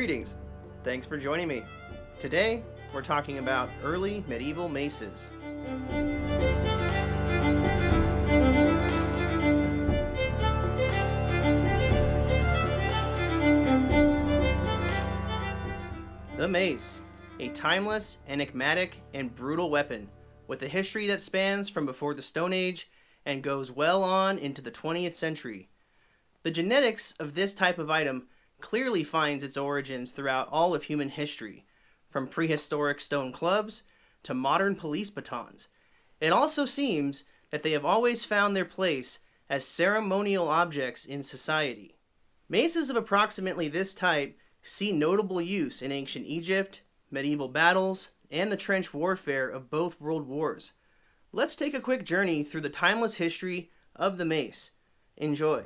Greetings. Thanks for joining me. Today, we're talking about early medieval maces. The mace, a timeless, enigmatic, and brutal weapon with a history that spans from before the Stone Age and goes well on into the 20th century. The genetics of this type of item clearly finds its origins throughout all of human history, from prehistoric stone clubs to modern police batons. It also seems that they have always found their place as ceremonial objects in society. Maces of approximately this type see notable use in ancient Egypt, medieval battles, and the trench warfare of both world wars. Let's take a quick journey through the timeless history of the mace. Enjoy.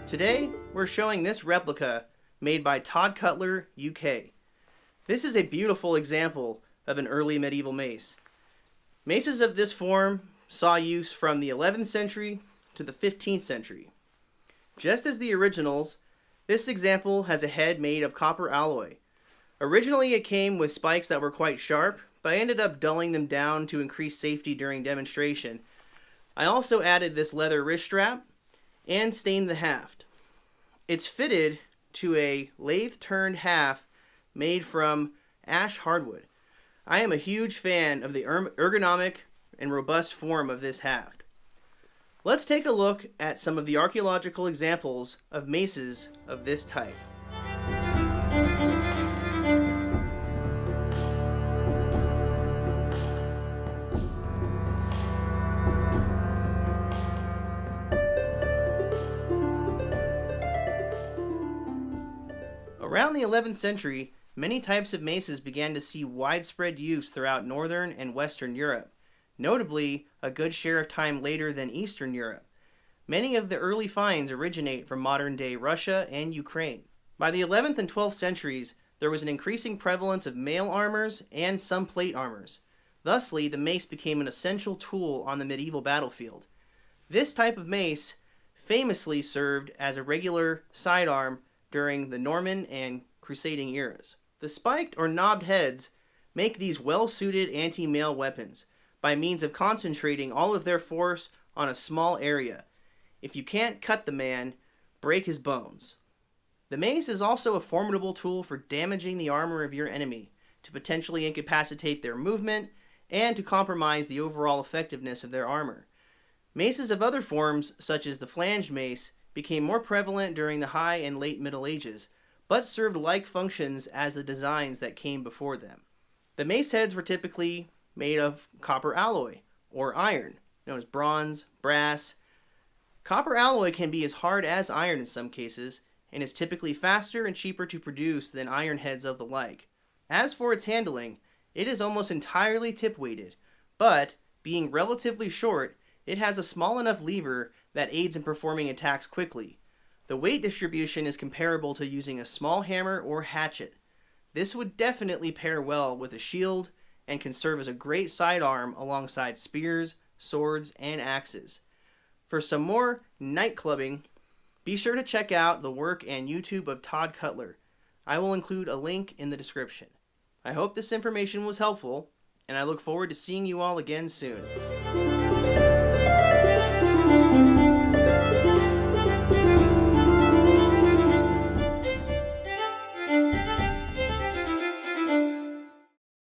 Today, we're showing this replica made by Tod Cutler, UK. This is a beautiful example of an early medieval mace. Maces of this form saw use from the 11th century to the 15th century. Just as the originals, this example has a head made of copper alloy. Originally it came with spikes that were quite sharp, but I ended up dulling them down to increase safety during demonstration. I also added this leather wrist strap and stained the haft. It's fitted to a lathe-turned haft made from ash hardwood. I am a huge fan of the ergonomic and robust form of this haft. Let's take a look at some of the archaeological examples of maces of this type. Around the 11th century, many types of maces began to see widespread use throughout Northern and Western Europe, notably a good share of time later than Eastern Europe. Many of the early finds originate from modern-day Russia and Ukraine. By the 11th and 12th centuries, there was an increasing prevalence of mail armors and some plate armors. Thusly, the mace became an essential tool on the medieval battlefield. This type of mace famously served as a regular sidearm during the Norman and Crusading eras. The spiked or knobbed heads make these well-suited anti-mail weapons by means of concentrating all of their force on a small area. If you can't cut the man, break his bones. The mace is also a formidable tool for damaging the armor of your enemy, to potentially incapacitate their movement, and to compromise the overall effectiveness of their armor. Maces of other forms, such as the flanged mace, became more prevalent during the High and Late Middle Ages, but served like functions as the designs that came before them. The mace heads were typically made of copper alloy, or iron, known as bronze, brass. Copper alloy can be as hard as iron in some cases, and is typically faster and cheaper to produce than iron heads of the like. As for its handling, it is almost entirely tip-weighted, but, being relatively short, it has a small enough lever that aids in performing attacks quickly. The weight distribution is comparable to using a small hammer or hatchet. This would definitely pair well with a shield and can serve as a great sidearm alongside spears, swords, and axes. For some more night clubbing, be sure to check out the work and YouTube of Tod Cutler. I will include a link in the description. I hope this information was helpful, and I look forward to seeing you all again soon.